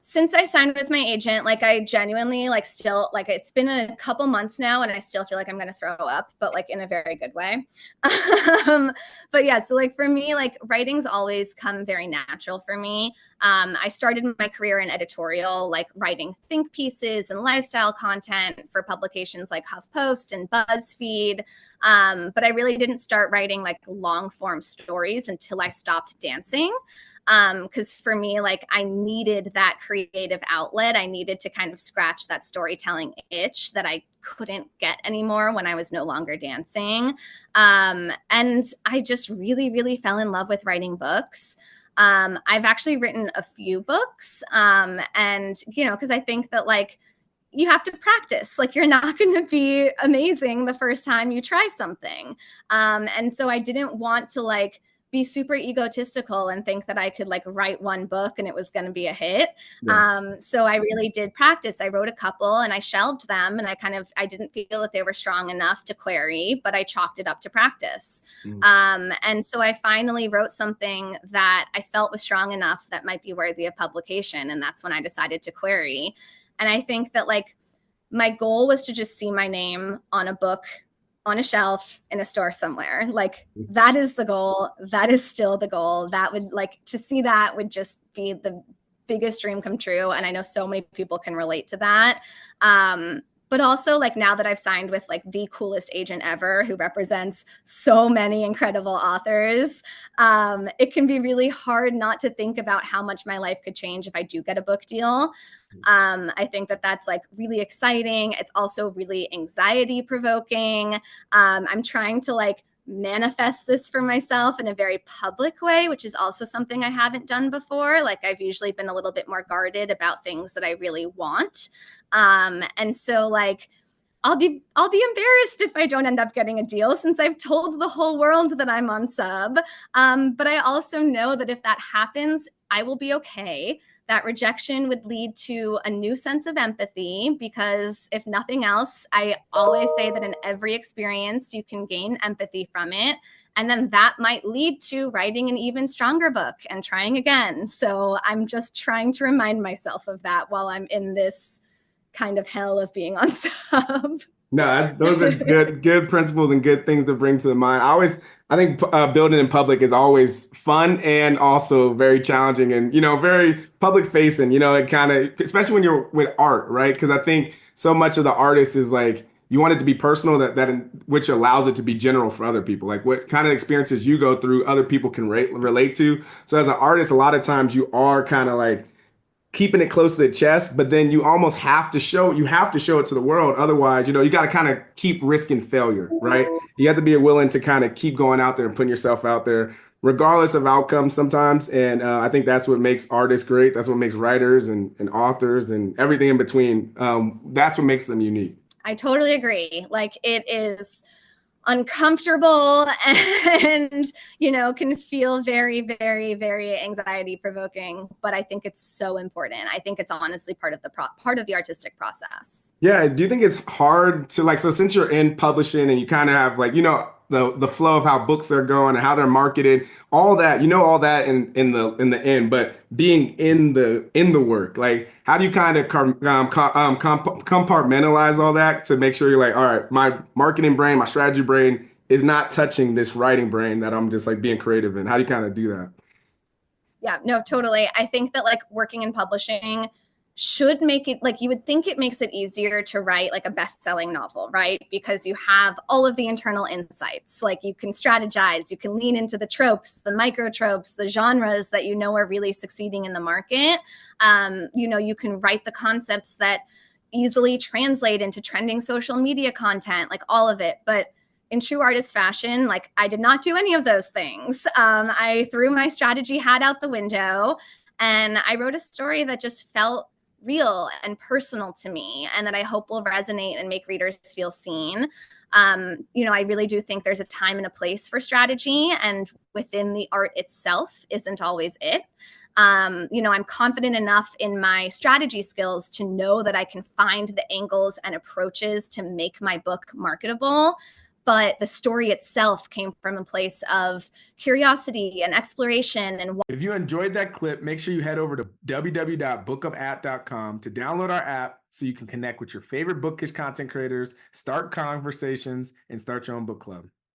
Since I signed with my agent, like I genuinely like still like it's been a couple months now and I still feel like I'm going to throw up, but like in a very good way. um, but yeah, so like for me, like writing's always come very natural for me. I started my career in editorial, like writing think pieces and lifestyle content for publications like HuffPost and BuzzFeed. But I really didn't start writing like long form stories until I stopped dancing. Because for me, like I needed that creative outlet. I needed to kind of scratch that storytelling itch that I couldn't get anymore when I was no longer dancing. And I just really, really fell in love with writing books. I've actually written a few books. And, you know, because I think that like, you have to practice. Like you're not going to be amazing the first time you try something. And so I didn't want to like be super egotistical and think that I could like write one book and it was going to be a hit. Yeah. So I really did practice. I wrote a couple and I shelved them and I didn't feel that they were strong enough to query, but I chalked it up to practice. Mm. And so I finally wrote something that I felt was strong enough that might be worthy of publication. And that's when I decided to query. And I think that like my goal was to just see my name on a book on a shelf in a store somewhere. Like that is the goal. That is still the goal. That would like to see that would just be the biggest dream come true. And I know so many people can relate to that. But also like now that I've signed with like the coolest agent ever who represents so many incredible authors, it can be really hard not to think about how much my life could change if I do get a book deal. I think that that's like really exciting. It's also really anxiety provoking. I'm trying to like manifest this for myself in a very public way, which is also something I haven't done before. Like I've usually been a little bit more guarded about things that I really want. And so like I'll be embarrassed if I don't end up getting a deal since I've told the whole world that I'm on sub. But I also know that if that happens, I will be okay. That rejection would lead to a new sense of empathy because if nothing else, I always say that in every experience, you can gain empathy from it. And then that might lead to writing an even stronger book and trying again. So I'm just trying to remind myself of that while I'm in this kind of hell of being on sub. No, those are good principles and good things to bring to the mind. I think building in public is always fun and also very challenging and, very public facing, it kind of, especially when you're with art, right? Because I think so much of the artist is like, you want it to be personal which allows it to be general for other people. Like what kind of experiences you go through, other people can relate to. So as an artist, a lot of times you are kind of like, keeping it close to the chest, but then you almost have to show it to the world. Otherwise, you got to kind of keep risking failure, right? You have to be willing to kind of keep going out there and putting yourself out there, regardless of outcomes sometimes. And I think that's what makes artists great. That's what makes writers and authors and everything in between. That's what makes them unique. I totally agree. Like it is uncomfortable and can feel very, very, very anxiety provoking, but I think it's so important. I think it's honestly part of the artistic process. Yeah, do you think it's hard to like, so since you're in publishing and you kind of have like, the flow of how books are going and how they're marketed, all that, all that in the end, but being in the work, like how do you kind of compartmentalize all that to make sure you're like, all right, my marketing brain, my strategy brain is not touching this writing brain that I'm just like being creative in? How do you kind of do that? Yeah, no, totally. I think that like working in publishing should make it like you would think it makes it easier to write like a best-selling novel, right? Because you have all of the internal insights. Like you can strategize, you can lean into the tropes, the micro tropes, the genres that are really succeeding in the market. You can write the concepts that easily translate into trending social media content, like all of it. But in true artist fashion, like I did not do any of those things. I threw my strategy hat out the window and I wrote a story that just felt real and personal to me and that I hope will resonate and make readers feel seen. I really do think there's a time and a place for strategy, and within the art itself isn't always it. I'm confident enough in my strategy skills to know that I can find the angles and approaches to make my book marketable. but the story itself came from a place of curiosity and exploration. And if you enjoyed that clip, make sure you head over to www.bookupapp.com to download our app so you can connect with your favorite bookish content creators, start conversations, and start your own book club.